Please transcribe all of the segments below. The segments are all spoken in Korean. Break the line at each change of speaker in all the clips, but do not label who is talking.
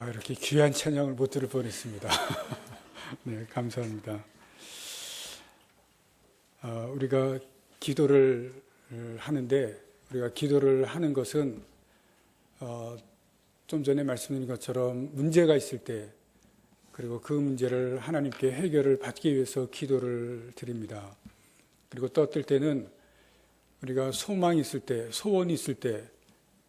이렇게 귀한 찬양을 못 들을 뻔했습니다. 네, 감사합니다. 우리가 기도를 하는데, 우리가 기도를 하는 것은 좀 전에 말씀드린 것처럼 문제가 있을 때, 그리고 그 문제를 하나님께 해결을 받기 위해서 기도를 드립니다. 그리고 또 어떨 때는 우리가 소망이 있을 때, 소원이 있을 때,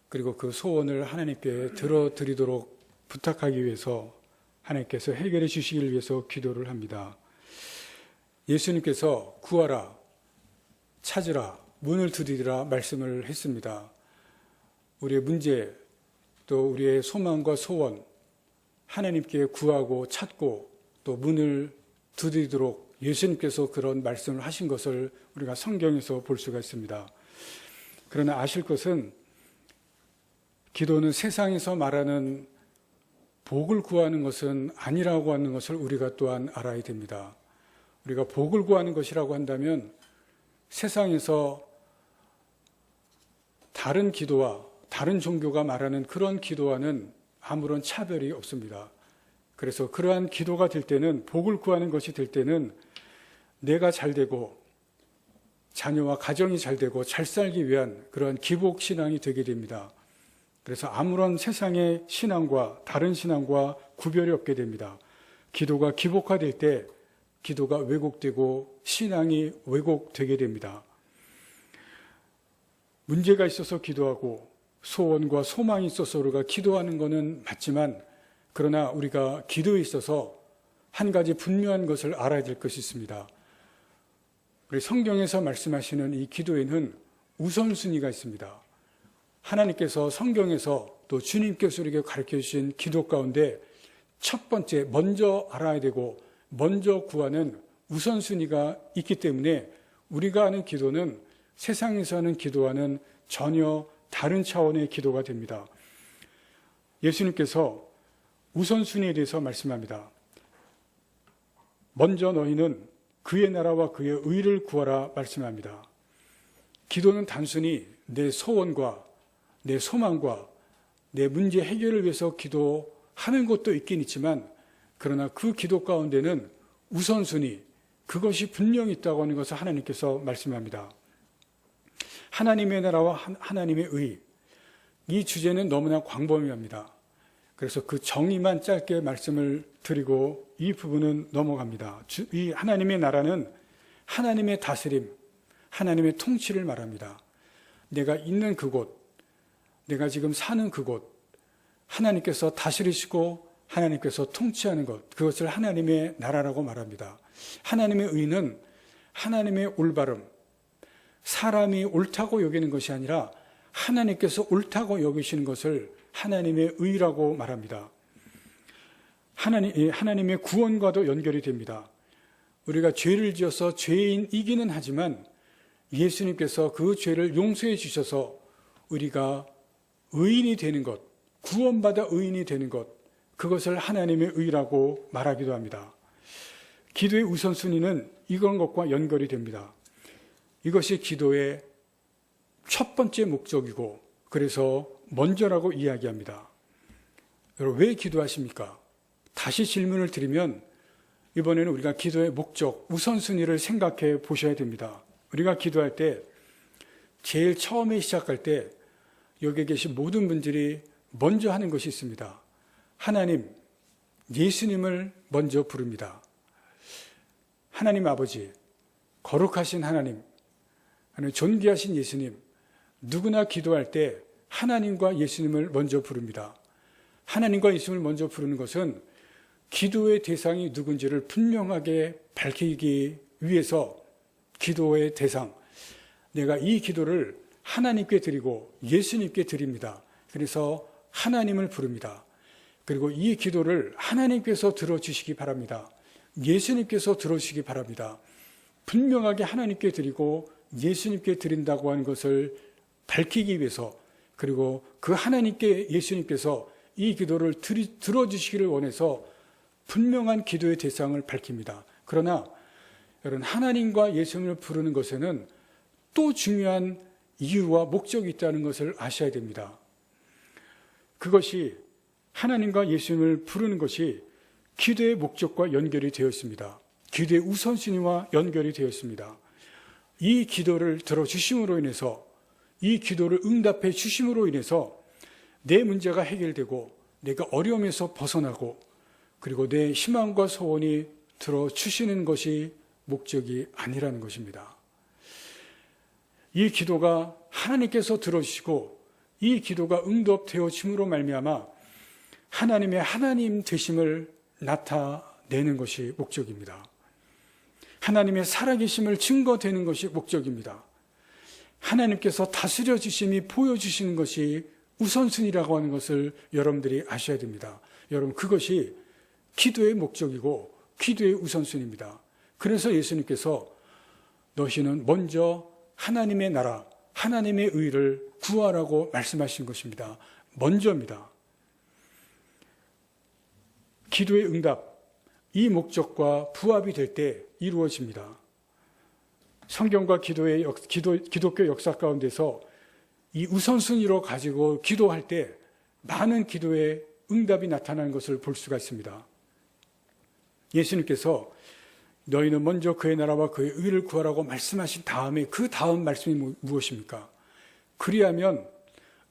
그리고 그 소원을 하나님께 들어드리도록 부탁하기 위해서 하나님께서 해결해 주시길 위해서 기도를 합니다. 예수님께서 구하라, 찾으라, 문을 두드리라 말씀을 했습니다. 우리의 문제, 또 우리의 소망과 소원, 하나님께 구하고 찾고 또 문을 두드리도록 예수님께서 그런 말씀을 하신 것을 우리가 성경에서 볼 수가 있습니다. 그러나 아실 것은 기도는 세상에서 말하는 복을 구하는 것은 아니라고 하는 것을 우리가 또한 알아야 됩니다. 우리가 복을 구하는 것이라고 한다면 세상에서 다른 기도와 다른 종교가 말하는 그런 기도와는 아무런 차별이 없습니다. 그래서 그러한 기도가 될 때는, 복을 구하는 것이 될 때는 내가 잘 되고 자녀와 가정이 잘 되고 잘 살기 위한 그러한 기복 신앙이 되게 됩니다. 그래서 아무런 세상의 신앙과 다른 신앙과 구별이 없게 됩니다. 기도가 기복화될 때 기도가 왜곡되고 신앙이 왜곡되게 됩니다. 문제가 있어서 기도하고 소원과 소망이 있어서 우리가 기도하는 것은 맞지만, 그러나 우리가 기도에 있어서 한 가지 분명한 것을 알아야 될 것이 있습니다. 우리 성경에서 말씀하시는 이 기도에는 우선순위가 있습니다. 하나님께서 성경에서 또 주님께서 우리에게 가르쳐 주신 기도 가운데 첫 번째, 먼저 알아야 되고 먼저 구하는 우선순위가 있기 때문에 우리가 하는 기도는 세상에서 하는 기도와는 전혀 다른 차원의 기도가 됩니다. 예수님께서 우선순위에 대해서 말씀합니다. 먼저 너희는 그의 나라와 그의 의를 구하라 말씀합니다. 기도는 단순히 내 소원과 내 소망과 내 문제 해결을 위해서 기도하는 것도 있긴 있지만, 그러나 그 기도 가운데는 우선순위, 그것이 분명히 있다고 하는 것을 하나님께서 말씀합니다. 하나님의 나라와 하나님의 의, 이 주제는 너무나 광범위합니다. 그래서 그 정의만 짧게 말씀을 드리고 이 부분은 넘어갑니다. 이 하나님의 나라는 하나님의 다스림, 하나님의 통치를 말합니다. 내가 있는 그곳, 내가 지금 사는 그곳, 하나님께서 다스리시고 하나님께서 통치하는 것, 그것을 하나님의 나라라고 말합니다. 하나님의 의는 하나님의 올바름, 사람이 옳다고 여기는 것이 아니라 하나님께서 옳다고 여기시는 것을 하나님의 의라고 말합니다. 하나님의 구원과도 연결이 됩니다. 우리가 죄를 지어서 죄인이기는 하지만 예수님께서 그 죄를 용서해 주셔서 우리가 의인이 되는 것, 구원받아 의인이 되는 것, 그것을 하나님의 의라고 말하기도 합니다. 기도의 우선순위는 이런 것과 연결이 됩니다. 이것이 기도의 첫 번째 목적이고, 그래서 먼저라고 이야기합니다. 여러분, 왜 기도하십니까? 다시 질문을 드리면 이번에는 우리가 기도의 목적, 우선순위를 생각해 보셔야 됩니다. 우리가 기도할 때 제일 처음에 시작할 때 여기에 계신 모든 분들이 먼저 하는 것이 있습니다. 하나님, 예수님을 먼저 부릅니다. 하나님 아버지, 거룩하신 하나님, 존귀하신 예수님, 누구나 기도할 때 하나님과 예수님을 먼저 부릅니다. 하나님과 예수님을 먼저 부르는 것은 기도의 대상이 누군지를 분명하게 밝히기 위해서 기도의 대상, 내가 이 기도를 하나님께 드리고 예수님께 드립니다. 그래서 하나님을 부릅니다. 그리고 이 기도를 하나님께서 들어주시기 바랍니다. 예수님께서 들어주시기 바랍니다. 분명하게 하나님께 드리고 예수님께 드린다고 하는 것을 밝히기 위해서, 그리고 그 하나님께 예수님께서 이 기도를 들어주시기를 원해서 분명한 기도의 대상을 밝힙니다. 그러나 여러분, 하나님과 예수님을 부르는 것에는 또 중요한 이유와 목적이 있다는 것을 아셔야 됩니다. 그것이 하나님과 예수님을 부르는 것이 기도의 목적과 연결이 되어 있습니다. 기도의 우선순위와 연결이 되어 있습니다. 이 기도를 들어주심으로 인해서, 이 기도를 응답해 주심으로 인해서 내 문제가 해결되고 내가 어려움에서 벗어나고 그리고 내 희망과 소원이 들어주시는 것이 목적이 아니라는 것입니다. 이 기도가 하나님께서 들어주시고 이 기도가 응답되어짐으로 말미암아 하나님의 하나님 되심을 나타내는 것이 목적입니다. 하나님의 살아계심을 증거되는 것이 목적입니다. 하나님께서 다스려 주심이 보여주시는 것이 우선순위라고 하는 것을 여러분들이 아셔야 됩니다. 여러분, 그것이 기도의 목적이고 기도의 우선순위입니다. 그래서 예수님께서 너희는 먼저 하나님의 나라, 하나님의 의를 구하라고 말씀하신 것입니다. 먼저입니다. 기도의 응답, 이 목적과 부합이 될 때 이루어집니다. 성경과 기독교 역사 가운데서 이 우선순위로 가지고 기도할 때 많은 기도의 응답이 나타나는 것을 볼 수가 있습니다. 예수님께서 너희는 먼저 그의 나라와 그의 의를 구하라고 말씀하신 다음에 그 다음 말씀이 무엇입니까? 그리하면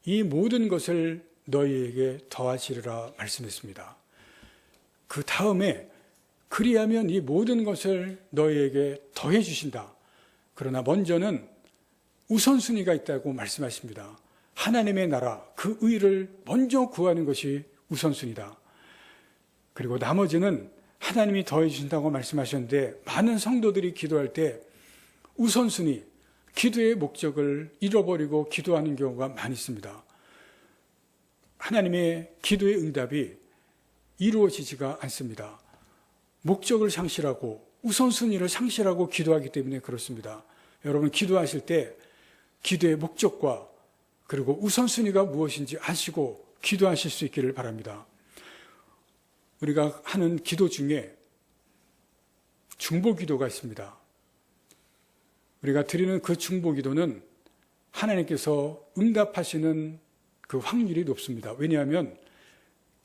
이 모든 것을 너희에게 더하시리라 말씀했습니다. 그 다음에 그리하면 이 모든 것을 너희에게 더해 주신다. 그러나 먼저는 우선순위가 있다고 말씀하십니다. 하나님의 나라, 그 의를 먼저 구하는 것이 우선순위다. 그리고 나머지는 하나님이 더해 주신다고 말씀하셨는데 많은 성도들이 기도할 때 우선순위, 기도의 목적을 잃어버리고 기도하는 경우가 많이 있습니다. 하나님의 기도의 응답이 이루어지지가 않습니다. 목적을 상실하고 우선순위를 상실하고 기도하기 때문에 그렇습니다. 여러분, 기도하실 때 기도의 목적과 그리고 우선순위가 무엇인지 아시고 기도하실 수 있기를 바랍니다. 우리가 하는 기도 중에 중보기도가 있습니다. 우리가 드리는 그 중보기도는 하나님께서 응답하시는 그 확률이 높습니다. 왜냐하면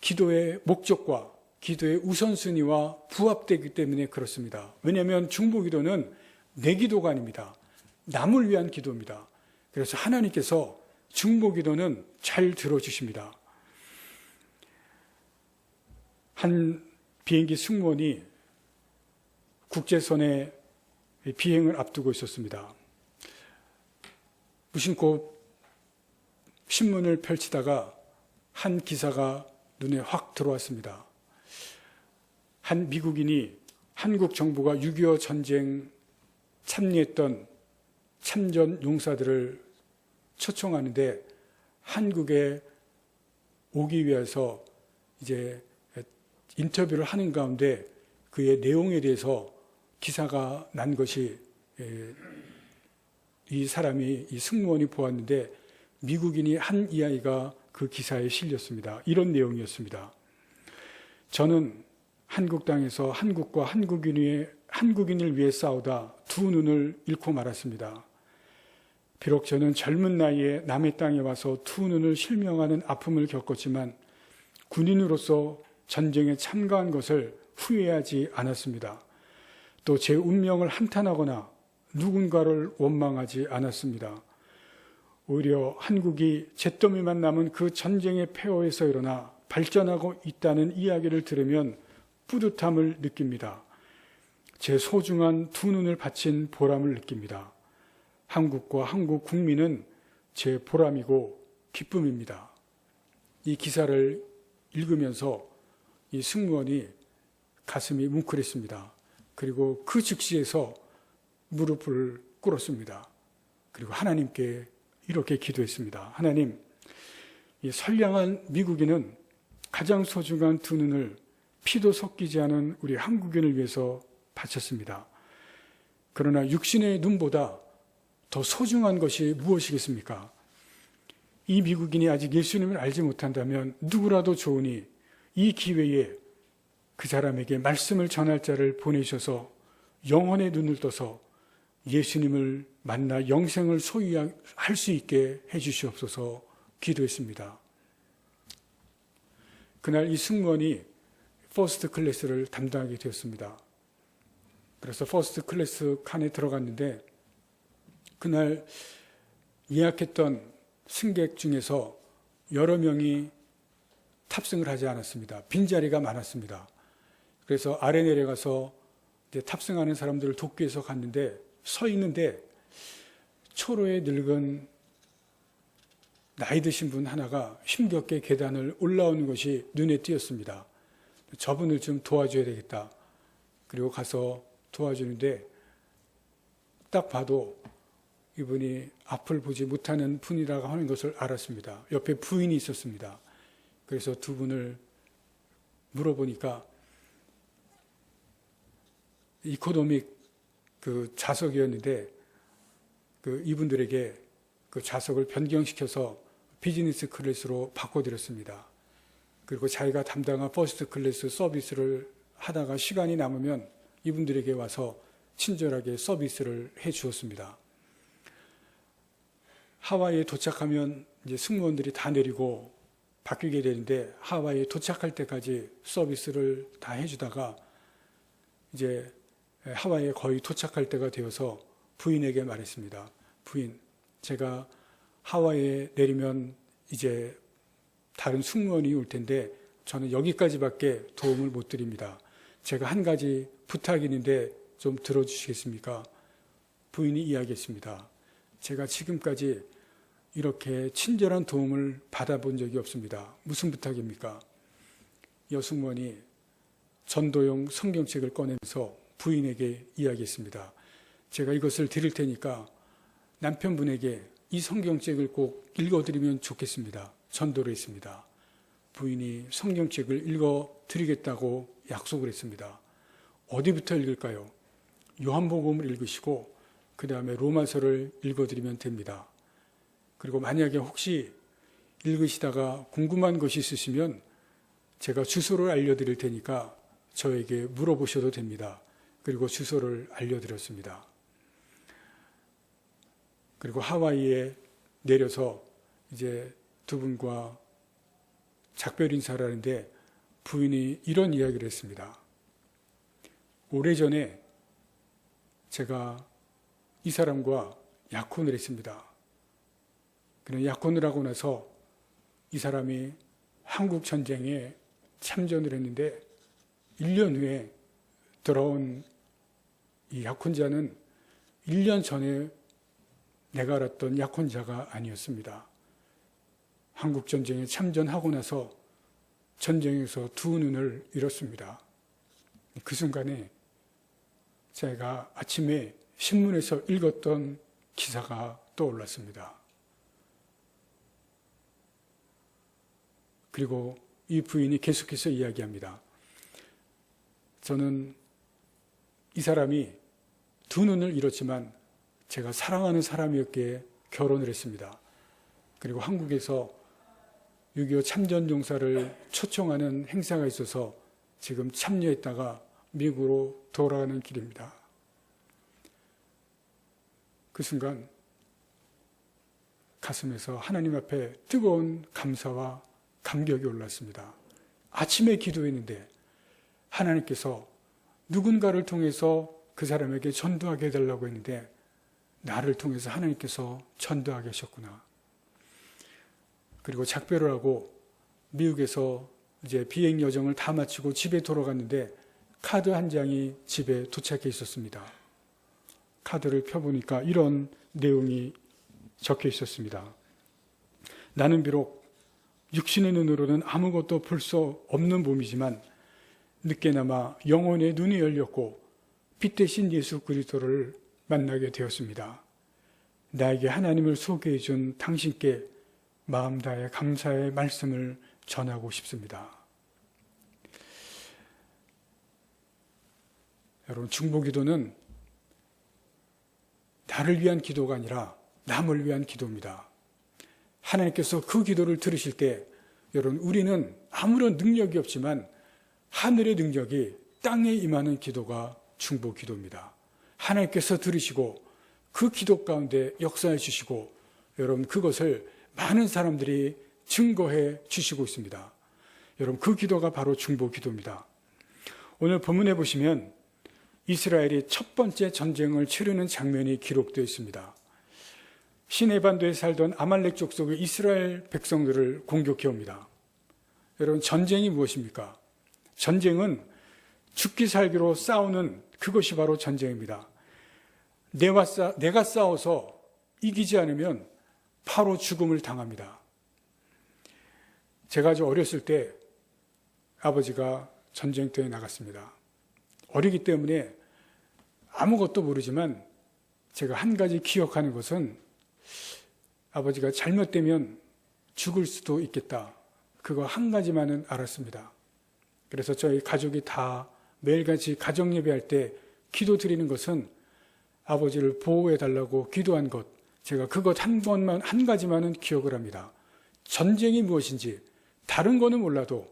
기도의 목적과 기도의 우선순위와 부합되기 때문에 그렇습니다. 왜냐하면 중보기도는 내 기도가 아닙니다. 남을 위한 기도입니다. 그래서 하나님께서 중보기도는 잘 들어주십니다. 한 비행기 승무원이 국제선에 비행을 앞두고 있었습니다. 무심코 신문을 펼치다가 한 기사가 눈에 확 들어왔습니다. 한 미국인이 한국 정부가 6.25 전쟁 참여했던 참전 용사들을 초청하는데 한국에 오기 위해서 이제 인터뷰를 하는 가운데 그의 내용에 대해서 기사가 난 것이 이 승무원이 보았는데 미국인이 한 이야기가 그 기사에 실렸습니다. 이런 내용이었습니다. 저는 한국 땅에서 한국과 한국인을 위해 싸우다 두 눈을 잃고 말았습니다. 비록 저는 젊은 나이에 남의 땅에 와서 두 눈을 실명하는 아픔을 겪었지만 군인으로서 전쟁에 참가한 것을 후회하지 않았습니다. 또 제 운명을 한탄하거나 누군가를 원망하지 않았습니다. 오히려 한국이 잿더미만 남은 그 전쟁의 폐허에서 일어나 발전하고 있다는 이야기를 들으면 뿌듯함을 느낍니다. 제 소중한 두 눈을 바친 보람을 느낍니다. 한국과 한국 국민은 제 보람이고 기쁨입니다. 이 기사를 읽으면서 이 승무원이 가슴이 뭉클했습니다. 그리고 그 즉시에서 무릎을 꿇었습니다. 그리고 하나님께 이렇게 기도했습니다. 하나님, 이 선량한 미국인은 가장 소중한 두 눈을 피도 섞이지 않은 우리 한국인을 위해서 바쳤습니다. 그러나 육신의 눈보다 더 소중한 것이 무엇이겠습니까? 이 미국인이 아직 예수님을 알지 못한다면 누구라도 좋으니 이 기회에 그 사람에게 말씀을 전할 자를 보내셔서 영혼의 눈을 떠서 예수님을 만나 영생을 소유할 수 있게 해주시옵소서 기도했습니다. 그날 이 승무원이 퍼스트 클래스를 담당하게 되었습니다. 그래서 퍼스트 클래스 칸에 들어갔는데 그날 예약했던 승객 중에서 여러 명이 탑승을 하지 않았습니다. 빈자리가 많았습니다. 그래서 아래 내려가서 이제 탑승하는 사람들을 돕기 위해서 갔는데 서 있는데 초로에 늙은 나이 드신 분 하나가 힘겹게 계단을 올라오는 것이 눈에 띄었습니다. 저분을 좀 도와줘야 되겠다. 그리고 가서 도와주는데 딱 봐도 이분이 앞을 보지 못하는 분이라고 하는 것을 알았습니다. 옆에 부인이 있었습니다. 그래서 두 분을 물어보니까 이코노믹 그 좌석이었는데 그 이분들에게 그 좌석을 변경시켜서 비즈니스 클래스로 바꿔드렸습니다. 그리고 자기가 담당한 퍼스트 클래스 서비스를 하다가 시간이 남으면 이분들에게 와서 친절하게 서비스를 해 주었습니다. 하와이에 도착하면 이제 승무원들이 다 내리고 바뀌게 되는데 하와이에 도착할 때까지 서비스를 다 해주다가 이제 하와이에 거의 도착할 때가 되어서 부인에게 말했습니다. 부인, 제가 하와이에 내리면 이제 다른 승무원이 올 텐데 저는 여기까지밖에 도움을 못 드립니다. 제가 한 가지 부탁이 있는데 좀 들어주시겠습니까? 부인이 이야기했습니다. 제가 지금까지 이렇게 친절한 도움을 받아본 적이 없습니다. 무슨 부탁입니까? 여승무원이 전도용 성경책을 꺼내면서 부인에게 이야기했습니다. 제가 이것을 드릴 테니까 남편분에게 이 성경책을 꼭 읽어드리면 좋겠습니다. 전도를 했습니다. 부인이 성경책을 읽어드리겠다고 약속을 했습니다. 어디부터 읽을까요? 요한복음을 읽으시고 그 다음에 로마서를 읽어드리면 됩니다. 그리고 만약에 혹시 읽으시다가 궁금한 것이 있으시면 제가 주소를 알려드릴 테니까 저에게 물어보셔도 됩니다. 그리고 주소를 알려드렸습니다. 그리고 하와이에 내려서 이제 두 분과 작별 인사를 하는데 부인이 이런 이야기를 했습니다. 오래전에 제가 이 사람과 약혼을 했습니다. 그런 약혼을 하고 나서 이 사람이 한국 전쟁에 참전을 했는데 1년 후에 돌아온 이 약혼자는 1년 전에 내가 알았던 약혼자가 아니었습니다. 한국 전쟁에 참전하고 나서 전쟁에서 두 눈을 잃었습니다. 그 순간에 제가 아침에 신문에서 읽었던 기사가 떠올랐습니다. 그리고 이 부인이 계속해서 이야기합니다. 저는 이 사람이 두 눈을 잃었지만 제가 사랑하는 사람이었기에 결혼을 했습니다. 그리고 한국에서 6.25 참전용사를 초청하는 행사가 있어서 지금 참여했다가 미국으로 돌아가는 길입니다. 그 순간 가슴에서 하나님 앞에 뜨거운 감사와 감격이 올랐습니다. 아침에 기도했는데 하나님께서 누군가를 통해서 그 사람에게 전도하게 해달라고 했는데 나를 통해서 하나님께서 전도하게 하셨구나. 그리고 작별을 하고 미국에서 이제 비행 여정을 다 마치고 집에 돌아갔는데 카드 한 장이 집에 도착해 있었습니다. 카드를 펴보니까 이런 내용이 적혀 있었습니다. 나는 비록 육신의 눈으로는 아무것도 볼 수 없는 몸이지만 늦게나마 영혼의 눈이 열렸고 빛 대신 예수 그리스도를 만나게 되었습니다. 나에게 하나님을 소개해 준 당신께 마음 다해 감사의 말씀을 전하고 싶습니다. 여러분, 중보기도는 나를 위한 기도가 아니라 남을 위한 기도입니다. 하나님께서 그 기도를 들으실 때 여러분, 우리는 아무런 능력이 없지만 하늘의 능력이 땅에 임하는 기도가 중보기도입니다. 하나님께서 들으시고 그 기도 가운데 역사해 주시고 여러분, 그것을 많은 사람들이 증거해 주시고 있습니다. 여러분, 그 기도가 바로 중보 기도입니다. 오늘 본문에 보시면 이스라엘이 첫 번째 전쟁을 치르는 장면이 기록되어 있습니다. 시내 반도에 살던 아말렉 족속이 이스라엘 백성들을 공격해 옵니다. 여러분, 전쟁이 무엇입니까? 전쟁은 죽기 살기로 싸우는 그것이 바로 전쟁입니다. 내가 싸워서 이기지 않으면 바로 죽음을 당합니다. 제가 아주 어렸을 때 아버지가 전쟁터에 나갔습니다. 어리기 때문에 아무것도 모르지만 제가 한 가지 기억하는 것은 아버지가 잘못되면 죽을 수도 있겠다. 그거 한 가지만은 알았습니다. 그래서 저희 가족이 다 매일같이 가정 예배할 때 기도 드리는 것은 아버지를 보호해달라고 기도한 것, 제가 그것 한 가지만은 기억을 합니다. 전쟁이 무엇인지 다른 거는 몰라도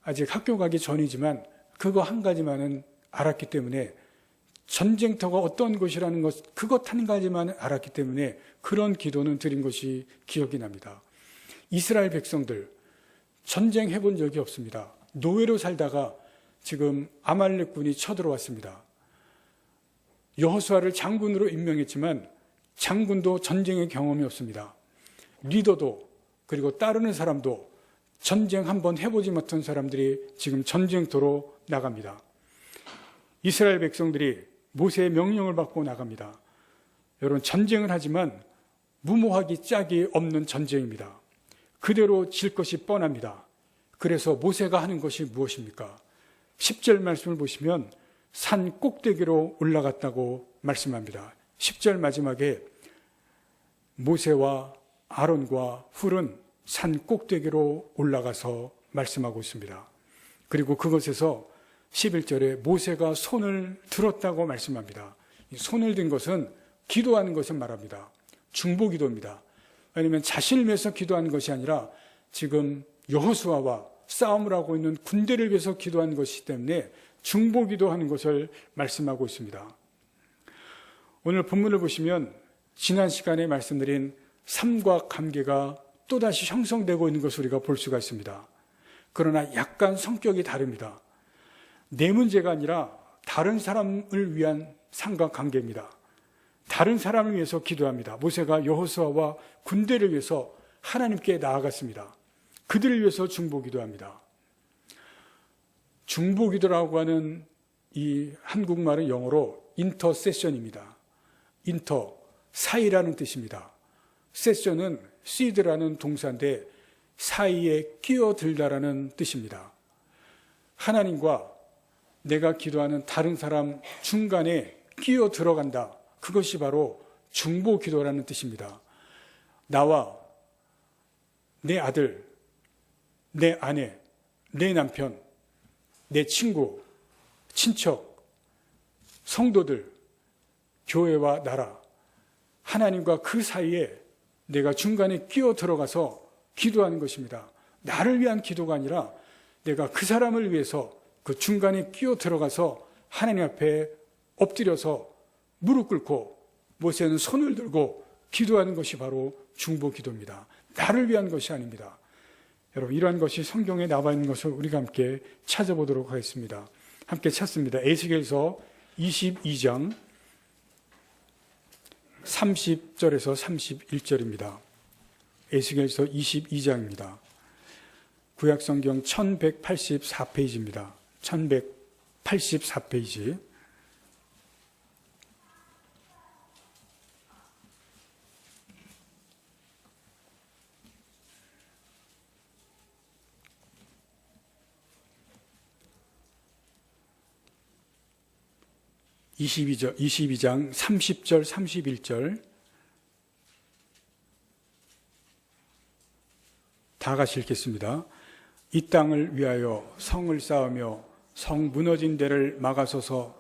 아직 학교 가기 전이지만 그거 한 가지만은 알았기 때문에, 전쟁터가 어떤 곳이라는 것, 그것 한 가지만 알았기 때문에 그런 기도는 드린 것이 기억이 납니다. 이스라엘 백성들 전쟁 해본 적이 없습니다. 노예로 살다가 지금 아말렉군이 쳐들어왔습니다. 여호수아를 장군으로 임명했지만 장군도 전쟁의 경험이 없습니다. 리더도, 그리고 따르는 사람도 전쟁 한번 해보지 못한 사람들이 지금 전쟁터로 나갑니다. 이스라엘 백성들이 모세의 명령을 받고 나갑니다. 여러분, 전쟁을 하지만 무모하기 짝이 없는 전쟁입니다. 그대로 질 것이 뻔합니다. 그래서 모세가 하는 것이 무엇입니까? 10절 말씀을 보시면 산 꼭대기로 올라갔다고 말씀합니다. 10절 마지막에 모세와 아론과 훌은 산 꼭대기로 올라가서 말씀하고 있습니다. 그리고 그것에서 11절에 모세가 손을 들었다고 말씀합니다. 손을 든 것은 기도하는 것을 말합니다. 중보 기도입니다. 왜냐하면 자신을 위해서 기도하는 것이 아니라 지금 여호수아와 싸움을 하고 있는 군대를 위해서 기도하는 것이기 때문에 중보 기도하는 것을 말씀하고 있습니다. 오늘 본문을 보시면 지난 시간에 말씀드린 삼각관계가 또다시 형성되고 있는 것을 우리가 볼 수가 있습니다. 그러나 약간 성격이 다릅니다. 내 문제가 아니라 다른 사람을 위한 삼각관계입니다. 다른 사람을 위해서 기도합니다. 모세가 여호수아와 군대를 위해서 하나님께 나아갔습니다. 그들을 위해서 중보 기도합니다. 중보 기도라고 하는 이 한국말은 영어로 인터세션입니다. 인터, 사이라는 뜻입니다. 세션은 seed라는 동사인데 사이에 끼어들다라는 뜻입니다. 하나님과 내가 기도하는 다른 사람 중간에 끼어 들어간다. 그것이 바로 중보 기도라는 뜻입니다. 나와 내 아들, 내 아내, 내 남편, 내 친구, 친척, 성도들, 교회와 나라, 하나님과 그 사이에 내가 중간에 끼어 들어가서 기도하는 것입니다. 나를 위한 기도가 아니라 내가 그 사람을 위해서 그 중간에 끼어 들어가서 하나님 앞에 엎드려서 무릎 꿇고 모세는 손을 들고 기도하는 것이 바로 중보 기도입니다. 나를 위한 것이 아닙니다. 여러분, 이러한 것이 성경에 나와 있는 것을 우리가 함께 찾아보도록 하겠습니다. 함께 찾습니다. 에스겔서 22장 30절에서 31절입니다. 에스겔서 22장입니다. 구약성경 1184페이지입니다. 1184페이지. (22장) 30절 31절 다 같이 읽겠습니다. 이 땅을 위하여 성을 쌓으며 성 무너진 데를 막아서서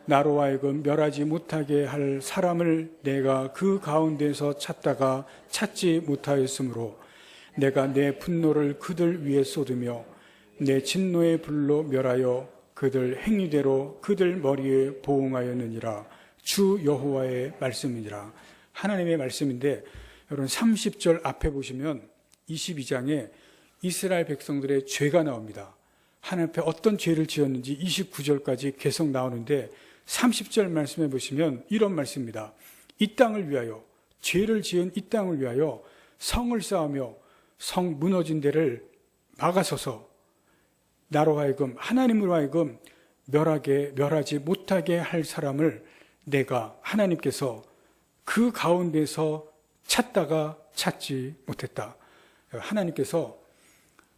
나로 하여금 멸하지 못하게 할 사람을 내가 그 가운데서 찾다가 찾지 못하였으므로 내가 내 분노를 그들 위에 쏟으며 내 진노의 불로 멸하여 그들 행위대로 그들 머리에 보응하였느니라. 주 여호와의 말씀이니라. 하나님의 말씀인데, 여러분 30절 앞에 보시면 22장에 이스라엘 백성들의 죄가 나옵니다. 하나님 앞에 어떤 죄를 지었는지 29절까지 계속 나오는데 30절 말씀해 보시면 이런 말씀입니다. 이 땅을 위하여, 죄를 지은 이 땅을 위하여 성을 쌓으며 성 무너진 데를 막아서서 나로 하여금, 하나님으로 하여금 멸하지 못하게 할 사람을 내가, 하나님께서 그 가운데서 찾다가 찾지 못했다. 하나님께서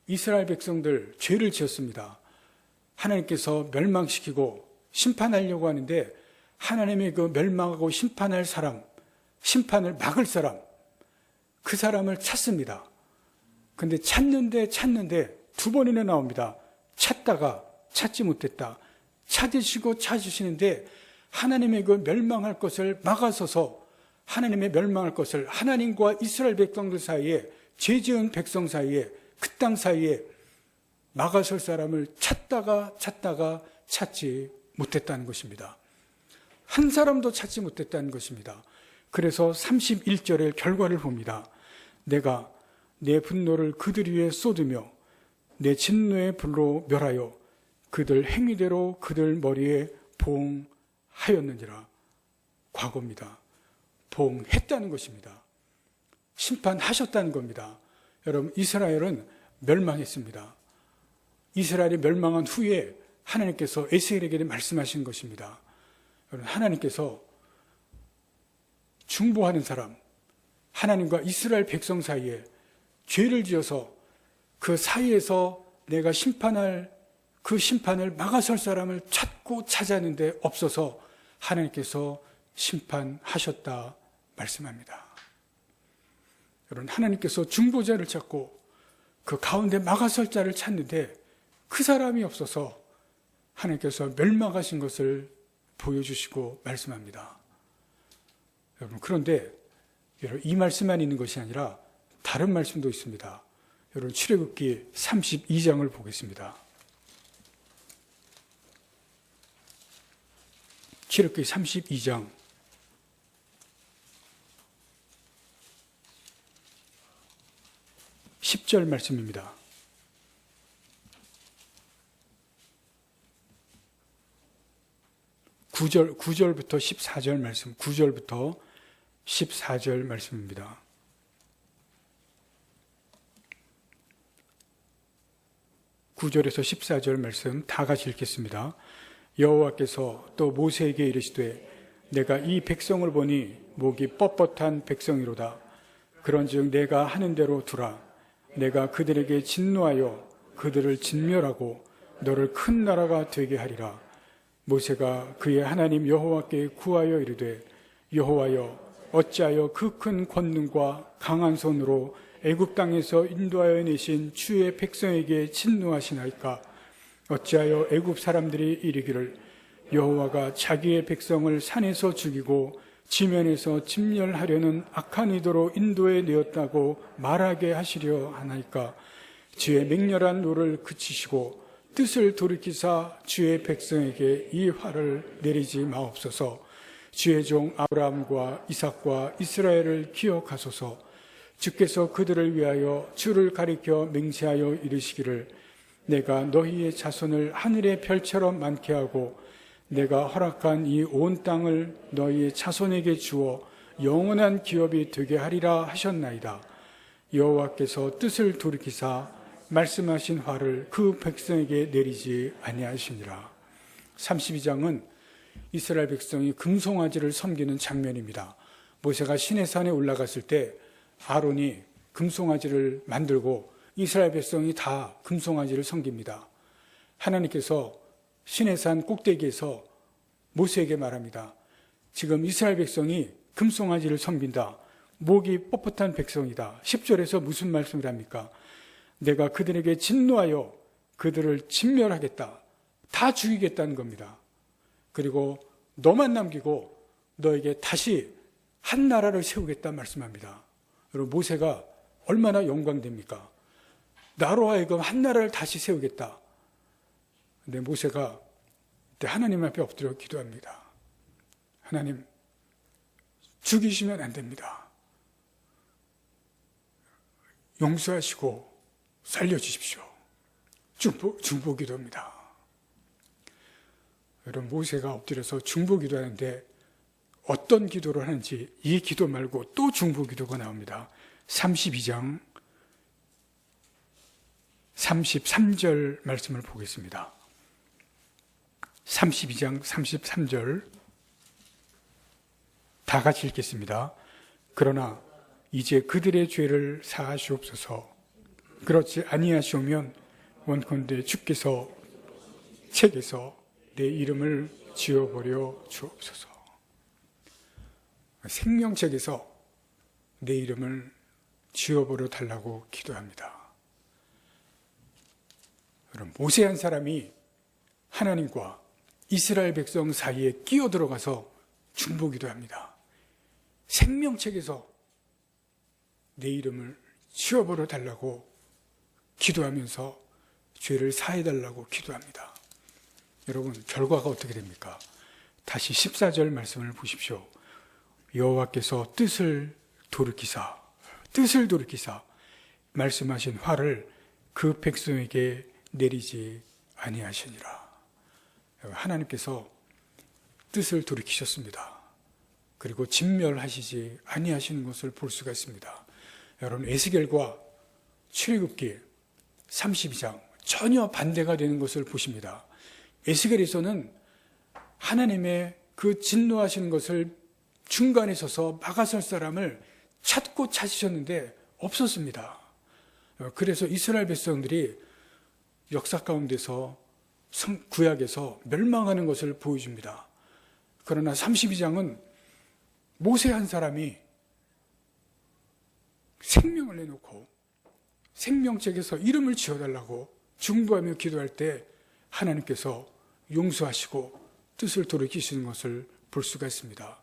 이스라엘 백성들 죄를 지었습니다. 하나님께서 멸망시키고 심판하려고 하는데 하나님의 그 멸망하고 심판할 사람, 심판을 막을 사람, 그 사람을 찾습니다. 근데 찾는데 두 번이나 나옵니다. 찾다가 찾지 못했다. 찾으시고 찾으시는데 하나님의 그 멸망할 것을 막아서서 하나님의 멸망할 것을 하나님과 이스라엘 백성들 사이에, 죄 지은 백성 사이에, 그 땅 사이에 막아설 사람을 찾다가 찾지 못했다는 것입니다. 한 사람도 찾지 못했다는 것입니다. 그래서 31절의 결과를 봅니다. 내가 내 분노를 그들 위에 쏟으며 내 진노의 불로 멸하여 그들 행위대로 그들 머리에 보응하였느니라. 과거입니다. 보응했다는 것입니다. 심판하셨다는 겁니다. 여러분, 이스라엘은 멸망했습니다. 이스라엘이 멸망한 후에 하나님께서 에스겔에게 말씀하신 것입니다. 여러분, 하나님께서 중보하는 사람, 하나님과 이스라엘 백성 사이에 죄를 지어서 그 사이에서 내가 심판할 그 심판을 막아설 사람을 찾고 찾았는데 없어서 하나님께서 심판하셨다 말씀합니다. 여러분, 하나님께서 중보자를 찾고 그 가운데 막아설 자를 찾는데 그 사람이 없어서 하나님께서 멸망하신 것을 보여주시고 말씀합니다. 여러분, 그런데 여러분, 이 말씀만 있는 것이 아니라 다른 말씀도 있습니다. 여러분, 출애굽기 32장을 보겠습니다. 출애굽기 32장 10절 말씀입니다. 9절부터 14절 말씀, 9절부터 14절 말씀입니다. 9절에서 14절 말씀 다 같이 읽겠습니다. 여호와께서 또 모세에게 이르시되 내가 이 백성을 보니 목이 뻣뻣한 백성이로다. 그런즉 내가 하는 대로 두라. 내가 그들에게 진노하여 그들을 진멸하고 너를 큰 나라가 되게 하리라. 모세가 그의 하나님 여호와께 구하여 이르되 여호와여 어찌하여 그 큰 권능과 강한 손으로 애굽 땅에서 인도하여 내신 주의 백성에게 진노하시나이까. 어찌하여 애굽 사람들이 이르기를 여호와가 자기의 백성을 산에서 죽이고 지면에서 진멸하려는 악한 의도로 인도해 내었다고 말하게 하시려 하나이까. 주의 맹렬한 노를 그치시고 뜻을 돌이키사 주의 백성에게 이 화를 내리지 마옵소서. 주의 종 아브라함과 이삭과 이스라엘을 기억하소서. 주께서 그들을 위하여 주를 가리켜 맹세하여 이르시기를 내가 너희의 자손을 하늘의 별처럼 많게 하고 내가 허락한 이 온 땅을 너희의 자손에게 주어 영원한 기업이 되게 하리라 하셨나이다. 여호와께서 뜻을 돌이키사 말씀하신 화를 그 백성에게 내리지 아니하시니라. 32장은 이스라엘 백성이 금송아지를 섬기는 장면입니다. 모세가 시내산에 올라갔을 때 아론이 금송아지를 만들고 이스라엘 백성이 다 금송아지를 섬깁니다. 하나님께서 시내산 꼭대기에서 모세에게 말합니다. 지금 이스라엘 백성이 금송아지를 섬긴다. 목이 뻣뻣한 백성이다. 10절에서 무슨 말씀을 합니까? 내가 그들에게 진노하여 그들을 진멸하겠다. 다 죽이겠다는 겁니다. 그리고 너만 남기고 너에게 다시 한 나라를 세우겠다 말씀합니다. 여러분, 모세가 얼마나 영광됩니까? 나로 하여금 한 나라를 다시 세우겠다. 근데 모세가 그때 하나님 앞에 엎드려 기도합니다. 하나님, 죽이시면 안 됩니다. 용서하시고 살려주십시오. 중보기도입니다. 여러분, 모세가 엎드려서 중보기도하는데 어떤 기도를 하는지 이 기도 말고 또 중보기도가 나옵니다. 32장 33절 말씀을 보겠습니다. 32장 33절 다 같이 읽겠습니다. 그러나 이제 그들의 죄를 사하시옵소서. 그렇지 아니하시오면 원컨대 주께서 책에서 내 이름을 지워버려 주옵소서. 생명책에서 내 이름을 지워버려 달라고 기도합니다. 여러분, 모세 한 사람이 하나님과 이스라엘 백성 사이에 끼어들어가서 중보기도합니다. 생명책에서 내 이름을 지워버려 달라고 기도하면서 죄를 사해달라고 기도합니다. 여러분, 결과가 어떻게 됩니까? 다시 14절 말씀을 보십시오. 여호와께서 뜻을 돌이키사 말씀하신 화를 그 백성에게 내리지 아니하시니라. 하나님께서 뜻을 돌이키셨습니다. 그리고 진멸하시지 아니하시는 것을 볼 수가 있습니다. 여러분, 에스겔과 출애굽기 32장 전혀 반대가 되는 것을 보십니다. 에스겔에서는 하나님의 그 진노하시는 것을 중간에 서서 막아설 사람을 찾고 찾으셨는데 없었습니다. 그래서 이스라엘 백성들이 역사 가운데서 구약에서 멸망하는 것을 보여줍니다. 그러나 32장은 모세 한 사람이 생명을 내놓고 생명책에서 이름을 지어달라고 중보하며 기도할 때 하나님께서 용서하시고 뜻을 돌이키시는 것을 볼 수가 있습니다.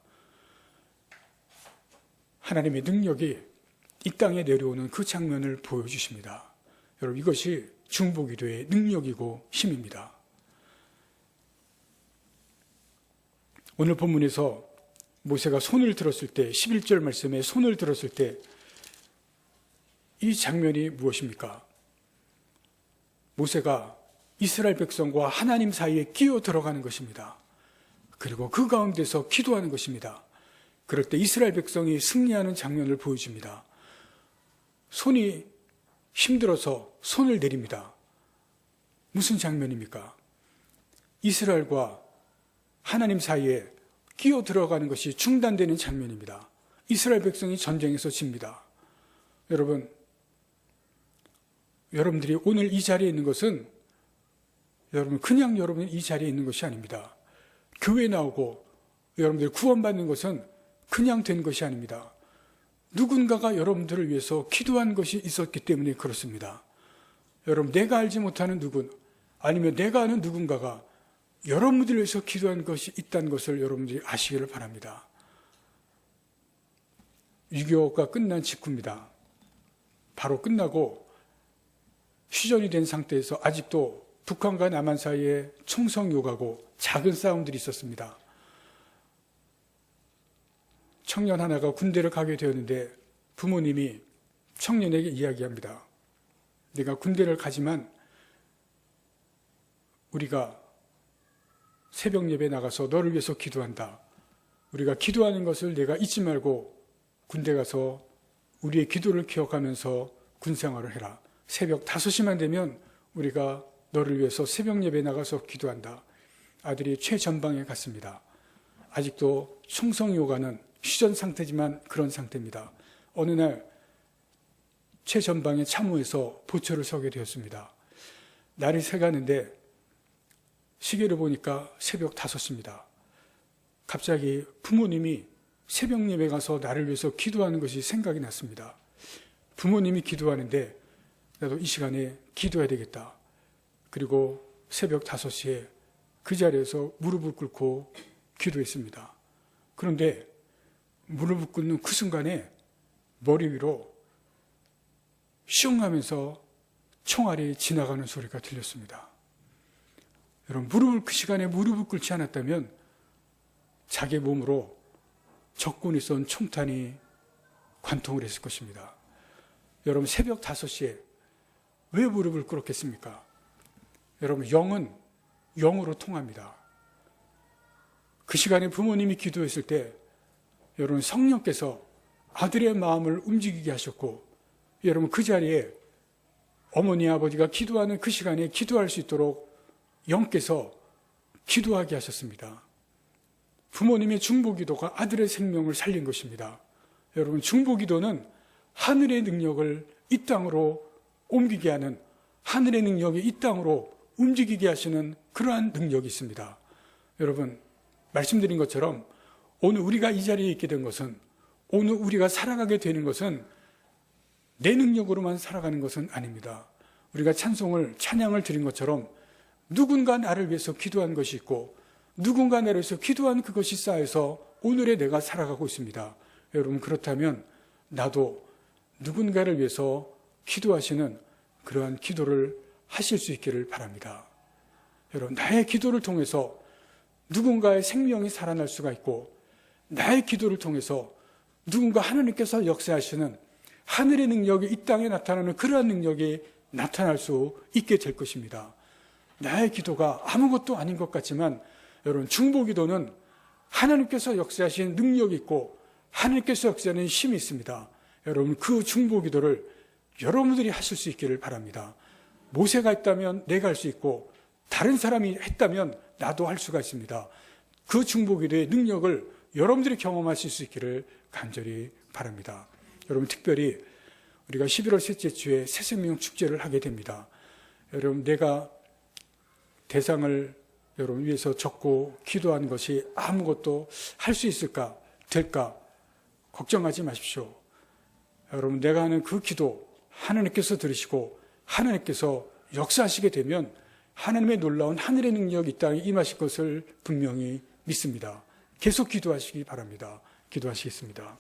하나님의 능력이 이 땅에 내려오는 그 장면을 보여주십니다. 여러분, 이것이 중보기도의 능력이고 힘입니다. 오늘 본문에서 모세가 손을 들었을 때, 11절 말씀에 손을 들었을 때 이 장면이 무엇입니까? 모세가 이스라엘 백성과 하나님 사이에 끼어 들어가는 것입니다. 그리고 그 가운데서 기도하는 것입니다. 그럴 때 이스라엘 백성이 승리하는 장면을 보여줍니다. 손이 힘들어서 손을 내립니다. 무슨 장면입니까? 이스라엘과 하나님 사이에 끼어 들어가는 것이 중단되는 장면입니다. 이스라엘 백성이 전쟁에서 집니다. 여러분들이 오늘 이 자리에 있는 것은 그냥 여러분이 이 자리에 있는 것이 아닙니다. 교회에 나오고 여러분들이 구원받는 것은 그냥 된 것이 아닙니다. 누군가가 여러분들을 위해서 기도한 것이 있었기 때문에 그렇습니다. 여러분, 내가 알지 못하는 누군, 아니면 내가 아는 누군가가 여러분들을 위해서 기도한 것이 있다는 것을 여러분들이 아시기를 바랍니다. 6.25가 끝난 직후입니다. 바로 끝나고 휴전이 된 상태에서 아직도 북한과 남한 사이에 총성욕하고 작은 싸움들이 있었습니다. 청년 하나가 군대를 가게 되었는데 부모님이 청년에게 이야기합니다. 네가 군대를 가지만 우리가 새벽 예배 나가서 너를 위해서 기도한다. 우리가 기도하는 것을 내가 잊지 말고 군대 가서 우리의 기도를 기억하면서 군생활을 해라. 새벽 5시만 되면 우리가 너를 위해서 새벽 예배 나가서 기도한다. 아들이 최전방에 갔습니다. 아직도 총성요가는 휴전 상태지만 그런 상태입니다. 어느 날 최전방의 참호에서 보초를 서게 되었습니다. 날이 새가는데 시계를 보니까 새벽 5시입니다. 갑자기 부모님이 새벽 예배 가서 나를 위해서 기도하는 것이 생각이 났습니다. 부모님이 기도하는데 나도 이 시간에 기도해야 되겠다. 그리고 새벽 5시에 그 자리에서 무릎을 꿇고 기도했습니다. 그런데 무릎을 꿇는 그 순간에 머리 위로 슝 하면서 총알이 지나가는 소리가 들렸습니다. 여러분, 그 시간에 무릎을 꿇지 않았다면 자기 몸으로 적군이 쏜 총탄이 관통을 했을 것입니다. 여러분, 새벽 5시에 왜 무릎을 꿇었겠습니까? 여러분, 영은 영으로 통합니다. 그 시간에 부모님이 기도했을 때 여러분, 성령께서 아들의 마음을 움직이게 하셨고, 여러분, 그 자리에 어머니 아버지가 기도하는 그 시간에 기도할 수 있도록 영께서 기도하게 하셨습니다. 부모님의 중보기도가 아들의 생명을 살린 것입니다. 여러분, 중보기도는 하늘의 능력을 이 땅으로 옮기게 하는, 하늘의 능력이 이 땅으로 움직이게 하시는 그러한 능력이 있습니다. 여러분, 말씀드린 것처럼 오늘 우리가 이 자리에 있게 된 것은, 오늘 우리가 살아가게 되는 것은 내 능력으로만 살아가는 것은 아닙니다. 우리가 찬양을 드린 것처럼 누군가 나를 위해서 기도한 것이 있고, 누군가 나를 위해서 기도한 그것이 쌓여서 오늘의 내가 살아가고 있습니다. 여러분, 그렇다면 나도 누군가를 위해서 기도하시는 그러한 기도를 하실 수 있기를 바랍니다. 여러분, 나의 기도를 통해서 누군가의 생명이 살아날 수가 있고, 나의 기도를 통해서 누군가 하나님께서 역사하시는 하늘의 능력이 이 땅에 나타나는 그러한 능력이 나타날 수 있게 될 것입니다. 나의 기도가 아무것도 아닌 것 같지만 여러분, 중보기도는 하나님께서 역사하신 능력이 있고 하나님께서 역사하는 힘이 있습니다. 여러분, 그 중보기도를 여러분들이 하실 수 있기를 바랍니다. 모세가 했다면 내가 할 수 있고, 다른 사람이 했다면 나도 할 수가 있습니다. 그 중보기도의 능력을 여러분들이 경험하실 수 있기를 간절히 바랍니다. 여러분, 특별히 우리가 11월 셋째 주에 새생명 축제를 하게 됩니다. 여러분, 내가 대상을 여러분 위해서 적고 기도한 것이 아무것도 할 수 있을까, 될까 걱정하지 마십시오. 여러분, 내가 하는 그 기도 하나님께서 들으시고 하나님께서 역사하시게 되면 하나님의 놀라운 하늘의 능력이 이 땅에 임하실 것을 분명히 믿습니다. 계속 기도하시기 바랍니다. 기도하시겠습니다.